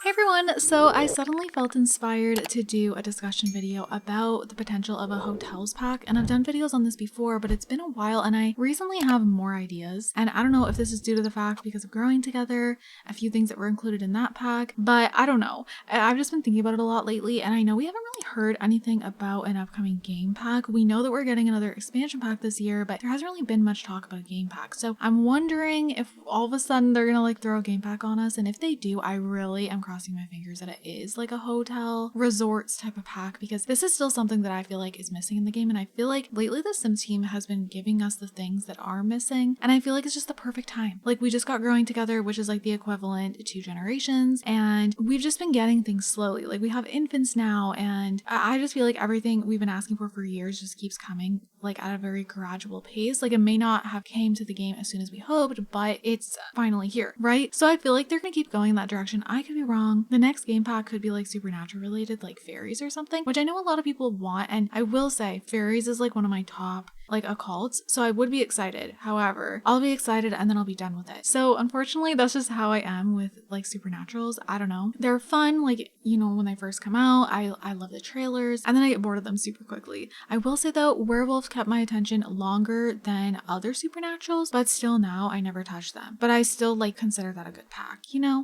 Hey everyone! So I suddenly felt inspired to do a discussion video about the potential of a hotels pack, and I've done videos on this before, but it's been a while and I recently have more ideas. And I don't know if this is due to the fact because of growing together, a few things that were included in that pack, but I don't know. I've just been thinking about it a lot lately, and I know we haven't really heard anything about an upcoming game pack. We know that we're getting another expansion pack this year, but there hasn't really been much talk about a game pack. So I'm wondering if all of a sudden they're gonna like throw a game pack on us, and if they do, I really am crossing my fingers that it is like a hotel resorts type of pack, because this is still something that I feel like is missing in the game. And I feel like lately the Sims team has been giving us the things that are missing, and I feel like it's just the perfect time. Like, we just got growing together, which is like the equivalent to generations, and we've just been getting things slowly. Like, we have infants now, and I just feel like everything we've been asking for years just keeps coming like at a very gradual pace. Like, it may not have came to the game as soon as we hoped, but it's finally here, right? So I feel like they're gonna keep going in that direction. I could be wrong. The next game pack could be like supernatural related, like fairies or something, which I know a lot of people want. And I will say fairies is like one of my top like occults, so I would be excited. However, I'll be excited and then I'll be done with it. So unfortunately, that's just how I am with like supernaturals. I don't know. They're fun, like, you know, when they first come out, I love the trailers, and then I get bored of them super quickly. I will say though, werewolves kept my attention longer than other supernaturals, but still now I never touch them. But I still like consider that a good pack, you know?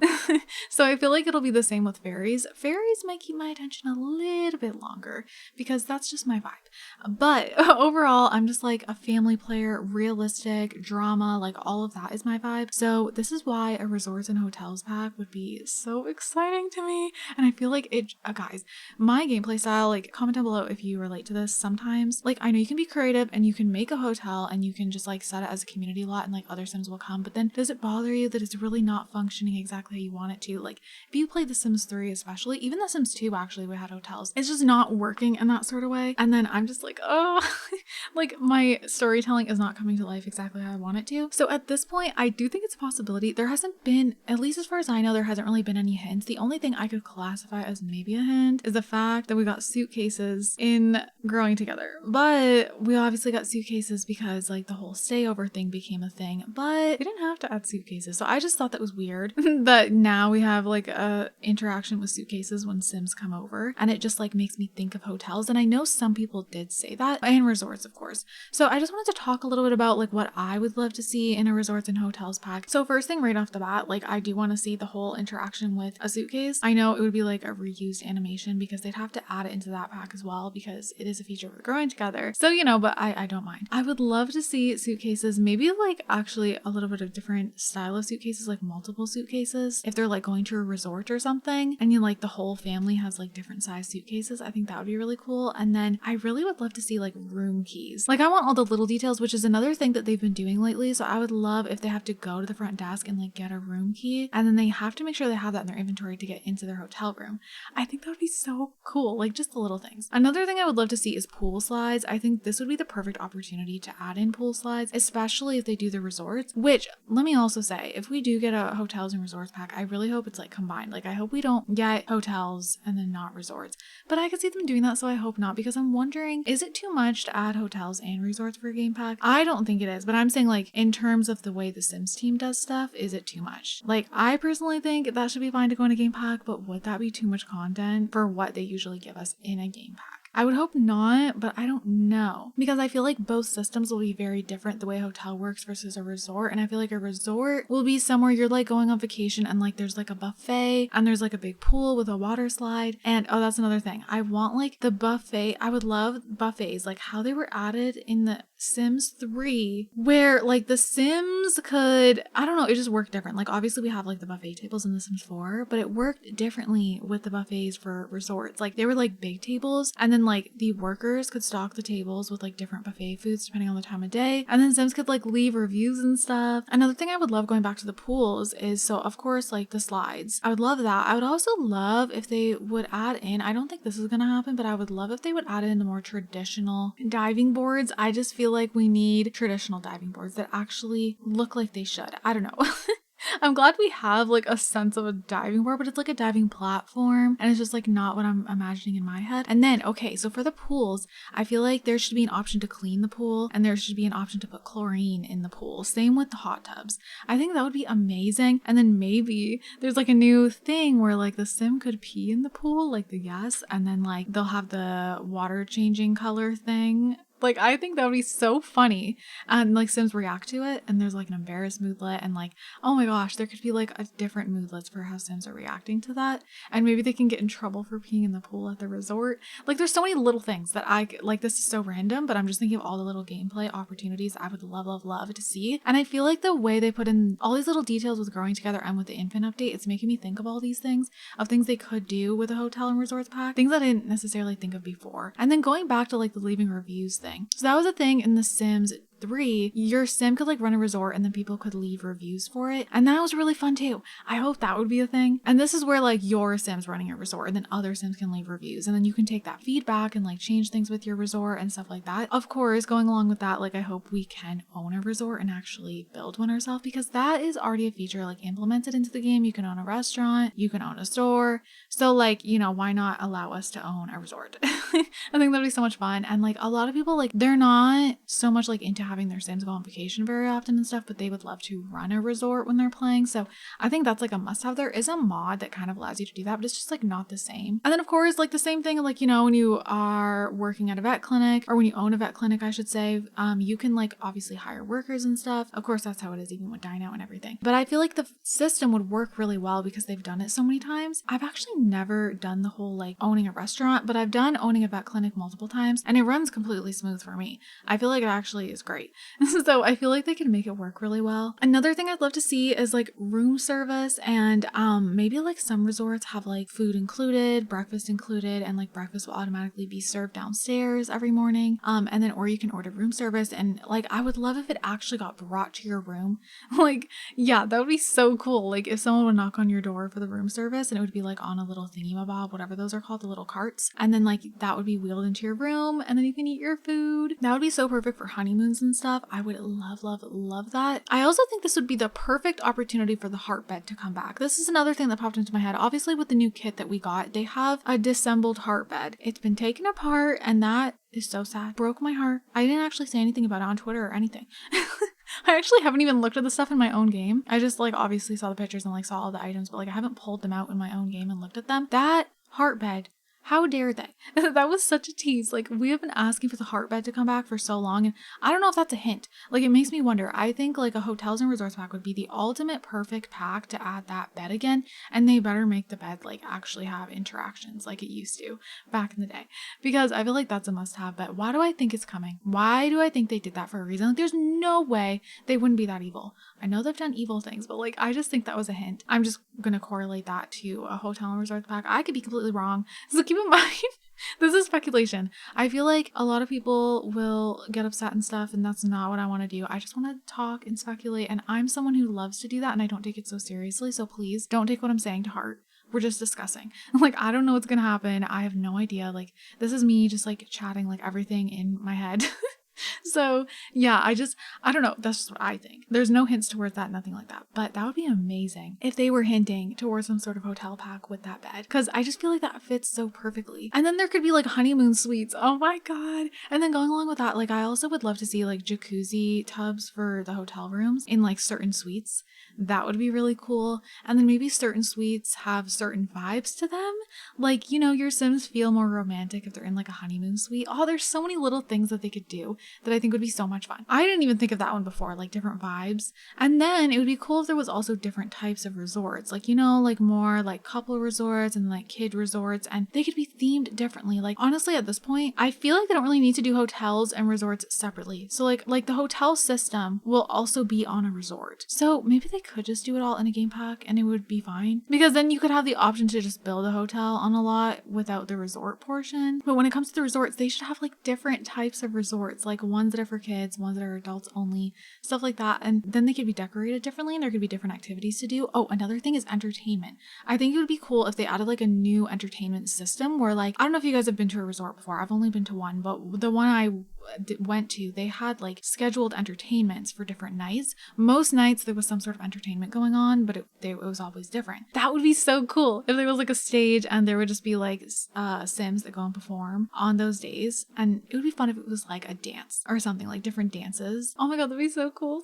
So I feel like it'll be the same with fairies. Fairies might keep my attention a little bit longer because that's just my vibe. But overall, I'm just like a family player, realistic drama, like all of that is my vibe. So this is why a resorts and hotels pack would be so exciting to me. And I feel like it, guys, my gameplay style, like comment down below if you relate to this. Sometimes, like, I know you can be creative and you can make a hotel and you can just like set it as a community lot and like other Sims will come, but then does it bother you that it's really not functioning exactly how you want it to? Like, if you play The Sims 3 especially, even The Sims 2 actually, we had hotels, it's just not working in that sort of way. And then I'm just like, oh, like my storytelling is not coming to life exactly how I want it to. So at this point, I do think it's a possibility. There hasn't been, at least as far as I know, there hasn't really been any hints. The only thing I could classify as maybe a hint is the fact that we got suitcases in growing together. But we obviously got suitcases because like the whole stayover thing became a thing, but we didn't have to add suitcases. So I just thought that was weird that now we have like a interaction with suitcases when Sims come over, and it just like makes me think of hotels. And I know some people did say that, and resorts of course. So I just wanted to talk a little bit about like what I would love to see in a resorts and hotels pack. So first thing right off the bat, like I do want to see the whole interaction with a suitcase. I know it would be like a reused animation because they'd have to add it into that pack as well because it is a feature we're growing together. So, you know, but I don't mind. I would love to see suitcases, maybe like actually a little bit of different style of suitcases, like multiple suitcases. If they're like going to a resort or something and you like the whole family has like different size suitcases, I think that would be really cool. And then I really would love to see like room keys. Like I want all the little details, which is another thing that they've been doing lately. So I would love if they have to go to the front desk and like get a room key, and then they have to make sure they have that in their inventory to get into their hotel room. I think that would be so cool, like just the little things. Another thing I would love to see is pool slides. I think this would be the perfect opportunity to add in pool slides, especially if they do the resorts, which let me also say, if we do get a hotels and resorts pack, I really hope it's like combined. Like I hope we don't get hotels and then not resorts, but I could see them doing that. So I hope not, because I'm wondering, is it too much to add hotels and resorts for a game pack? I don't think it is, but I'm saying like in terms of the way the Sims team does stuff, is it too much? Like I personally think that should be fine to go in a game pack, but would that be too much content for what they usually give us in a game pack? I would hope not, but I don't know, because I feel like both systems will be very different the way a hotel works versus a resort. And I feel like a resort will be somewhere you're like going on vacation and like there's like a buffet and there's like a big pool with a water slide. And oh, that's another thing. I want like the buffet. I would love buffets like how they were added in the Sims 3, where like the Sims could, I don't know, it just worked different. Like obviously we have like the buffet tables in the Sims 4, but it worked differently with the buffets for resorts. Like they were like big tables, and then like the workers could stock the tables with like different buffet foods depending on the time of day, and then Sims could like leave reviews and stuff. Another thing I would love going back to the pools is, so of course like the slides, I would love that. I would also love if they would add in, I don't think this is gonna happen, but I would love if they would add in the more traditional diving boards. I just feel like we need traditional diving boards that actually look like they should. I don't know. I'm glad we have like a sense of a diving board, but it's like a diving platform and it's just like not what I'm imagining in my head. And then, okay, so for the pools, I feel like there should be an option to clean the pool and there should be an option to put chlorine in the pool. Same with the hot tubs. I think that would be amazing. And then maybe there's like a new thing where like the sim could pee in the pool, like the yes, and then like they'll have the water changing color thing. Like, I think that would be so funny. And like Sims react to it and there's like an embarrassed moodlet and like, oh my gosh, there could be like a different moodlets for how Sims are reacting to that. And maybe they can get in trouble for peeing in the pool at the resort. Like there's so many little things that like, this is so random, but I'm just thinking of all the little gameplay opportunities I would love to see. And I feel like the way they put in all these little details with growing together and with the infant update, it's making me think of all these things, of things they could do with a hotel and resorts pack, things that I didn't necessarily think of before. And then going back to like the leaving reviews thing. So that was a thing in The Sims 3. Your sim could like run a resort and then people could leave reviews for it. And that was really fun too. I hope that would be a thing. And this is where like your sim's running a resort and then other sims can leave reviews. And then you can take that feedback and like change things with your resort and stuff like that. Of course, going along with that, like I hope we can own a resort and actually build one ourselves, because that is already a feature like implemented into the game. You can own a restaurant, you can own a store. So like, you know, why not allow us to own a resort? I think that'd be so much fun. And like a lot of people, like they're not so much like into having their sims go on vacation very often and stuff, but they would love to run a resort when they're playing. So I think that's like a must have. There is a mod that kind of allows you to do that, but it's just like not the same. And then of course, like the same thing, like, you know, when you are working at a vet clinic, or when you own a vet clinic, I should say, you can like obviously hire workers and stuff. Of course, that's how it is even with Dine Out and everything. But I feel like the system would work really well because they've done it so many times. I've actually never done the whole like owning a restaurant, but I've done owning a vet clinic multiple times and it runs completely smooth for me. I feel like it actually is great. So I feel like they can make it work really well. Another thing I'd love to see is like room service, and maybe like some resorts have like food included, breakfast included, and like breakfast will automatically be served downstairs every morning. And then or you can order room service, and like I would love if it actually got brought to your room. Like, yeah, that would be so cool. Like if someone would knock on your door for the room service and it would be like on a little thingy-mabob, whatever those are called, the little carts, and then like that would be wheeled into your room and then you can eat your food. That would be so perfect for honeymoons and stuff. I would love that. I also think this would be the perfect opportunity for the heart bed to come back. This is another thing that popped into my head. Obviously with the new kit that we got, they have a disassembled heart bed. It's been taken apart and that is so sad. Broke my heart. I didn't actually say anything about it on Twitter or anything. I actually haven't even looked at the stuff in my own game. I just like obviously saw the pictures and like saw all the items, but like I haven't pulled them out in my own game and looked at them. That heart bed, how dare they? That was such a tease. Like we have been asking for the heart bed to come back for so long, and I don't know if that's a hint. Like it makes me wonder. I think like a hotels and resorts pack would be the ultimate perfect pack to add that bed again, and they better make the bed like actually have interactions like it used to back in the day, because I feel like that's a must have. But why do I think it's coming? Why do I think they did that for a reason? Like there's no way they wouldn't be that evil. I know they've done evil things, but like I just think that was a hint. I'm just gonna correlate that to a hotel and resorts pack. I could be completely wrong, so keep in mind this is speculation. I feel like a lot of people will get upset and stuff, and that's not what I want to do. I just want to talk and speculate, and I'm someone who loves to do that, and I don't take it so seriously, so please don't take what I'm saying to heart. We're just discussing. Like, I don't know what's gonna happen. I have no idea. Like, this is me just like chatting like everything in my head. So yeah, I don't know. That's just what I think. There's no hints towards that, nothing like that. But that would be amazing if they were hinting towards some sort of hotel pack with that bed, because I just feel like that fits so perfectly. And then there could be like honeymoon suites. Oh my god. And then going along with that, like I also would love to see like jacuzzi tubs for the hotel rooms in like certain suites. That would be really cool. And then maybe certain suites have certain vibes to them. Like, you know, your Sims feel more romantic if they're in like a honeymoon suite. Oh, there's so many little things that they could do that I think would be so much fun. I didn't even think of that one before, like different vibes. And then it would be cool if there was also different types of resorts, like, you know, like more like couple resorts and like kid resorts, and they could be themed differently. Like honestly, at this point, I feel like they don't really need to do hotels and resorts separately. So like the hotel system will also be on a resort. So maybe they could just do it all in a game pack and it would be fine, because then you could have the option to just build a hotel on a lot without the resort portion. But when it comes to the resorts, they should have like different types of resorts, like ones that are for kids, ones that are adults only, stuff like that. And then they could be decorated differently and there could be different activities to do. Oh, another thing is entertainment. I think it would be cool if they added like a new entertainment system where like, I don't know if you guys have been to a resort before. I've only been to one, but the one I went to, they had like scheduled entertainments for different nights. Most nights there was some sort of entertainment going on, but it was always different. That would be so cool if there was like a stage and there would just be like Sims that go and perform on those days. And it would be fun if it was like a dance or something, like different dances. Oh my god, that'd be so cool.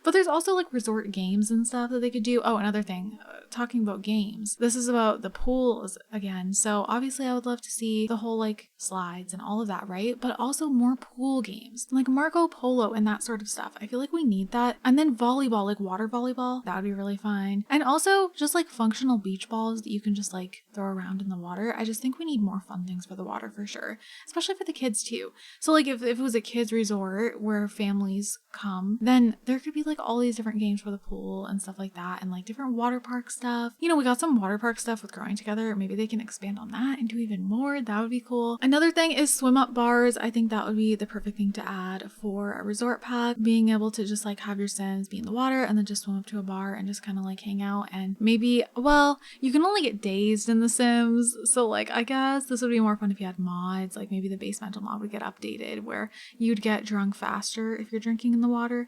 But there's also like resort games and stuff that they could do. Oh, another thing, talking about games, this is about the pools again. So obviously I would love to see the whole like slides and all of that, right? But also more pool games like Marco Polo and that sort of stuff. I feel like we need that. And then volleyball, like water volleyball, that would be really fun. And also just like functional beach balls that you can just like throw around in the water. I just think we need more fun things for the water for sure, especially for the kids too. So like if it was a kids resort where families come, then there could be like all these different games for the pool and stuff like that, and like different water park stuff. You know, we got some water park stuff with Growing Together. Maybe they can expand on that and do even more. That would be cool. Another thing is swim up bars. I think that would be the perfect thing to add for a resort pack. Being able to just like have your Sims be in the water and then just swim up to a bar and just kind of like hang out. And maybe, well, you can only get dazed in The Sims, so like I guess this would be more fun if you had mods. Like maybe the base mental mod would get updated where you'd get drunk faster if you're drinking in the water.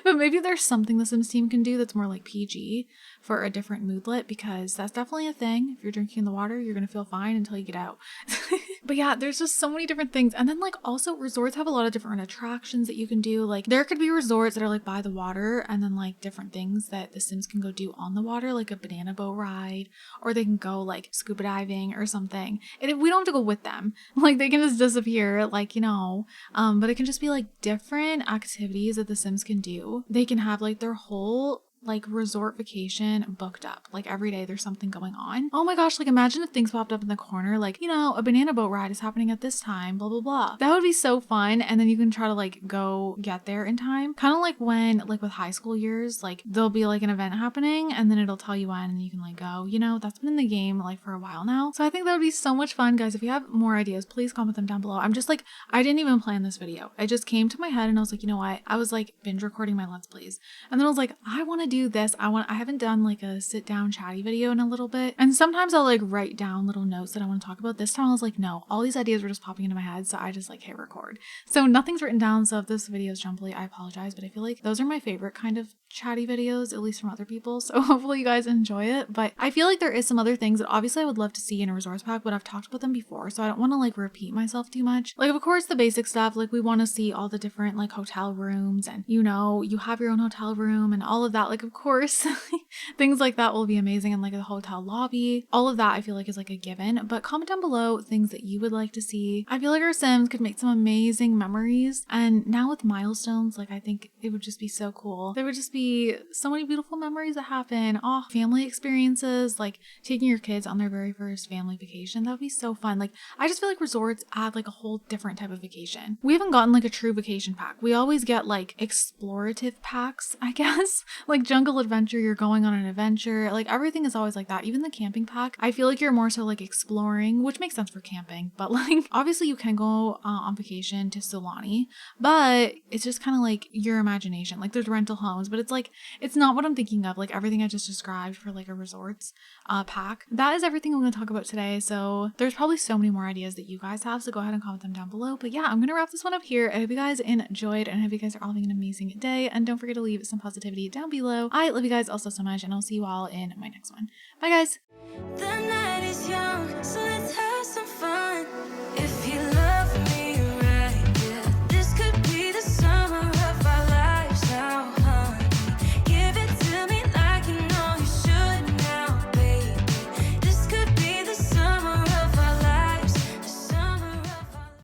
But maybe there's something the Sims team can do that's more like PG for a different moodlet, because that's definitely a thing. If you're drinking in the water, you're gonna feel fine until you get out. But yeah, there's just so many different things. And then like also resorts have a lot of different attractions that you can do. Like there could be resorts that are like by the water and then like different things that the Sims can go do on the water, like a banana boat ride, or they can go like scuba diving or something. And we don't have to go with them. Like they can just disappear, like, you know, but it can just be like different activities that the Sims can do. They can have like their whole like resort vacation booked up. Like every day there's something going on. Oh my gosh, like imagine if things popped up in the corner, like, you know, a banana boat ride is happening at this time, blah blah blah. That would be so fun. And then you can try to like go get there in time. Kind of like when like with high school years, like there'll be like an event happening and then it'll tell you when and you can like go, you know. That's been in the game like for a while now. So I think that would be so much fun. Guys, if you have more ideas, please comment them down below. I'm just like, I didn't even plan this video. It just came to my head and I was like, you know what? I was like binge recording my Let's Plays. And then I was like, I want to do this. I haven't done like a sit down chatty video in a little bit. And sometimes I'll like write down little notes that I want to talk about. This time I was like, no, all these ideas were just popping into my head. So I just like hit record. So nothing's written down. So if this video is jumbly, I apologize. But I feel like those are my favorite kind of chatty videos, at least from other people. So hopefully you guys enjoy it. But I feel like there is some other things that obviously I would love to see in a resource pack, but I've talked about them before. So I don't want to like repeat myself too much. Like of course the basic stuff, like we want to see all the different like hotel rooms and, you know, you have your own hotel room and all of that. Like of course things like that will be amazing, and like a hotel lobby, all of that I feel like is like a given. But comment down below things that you would like to see. I feel like our Sims could make some amazing memories, and now with milestones, like I think it would just be so cool. There would just be so many beautiful memories that happen. Oh, family experiences, like taking your kids on their very first family vacation, that would be so fun. Like I just feel like resorts add like a whole different type of vacation. We haven't gotten like a true vacation pack. We always get like explorative packs, I guess. Like jungle adventure, you're going on an adventure, like everything is always like that. Even the camping pack, I feel like you're more so like exploring, which makes sense for camping, but like obviously you can go on vacation to Solani, but it's just kind of like your imagination. Like there's rental homes, but it's like it's not what I'm thinking of. Like everything I just described for like a resorts pack. That is everything I'm going to talk about today. So there's probably so many more ideas that you guys have, so go ahead and comment them down below. But yeah, I'm gonna wrap this one up here. I hope you guys enjoyed and I hope you guys are all having an amazing day, and don't forget to leave some positivity down below. I love you guys also so much, and I'll see you all in my next one. Bye guys. The night is young, so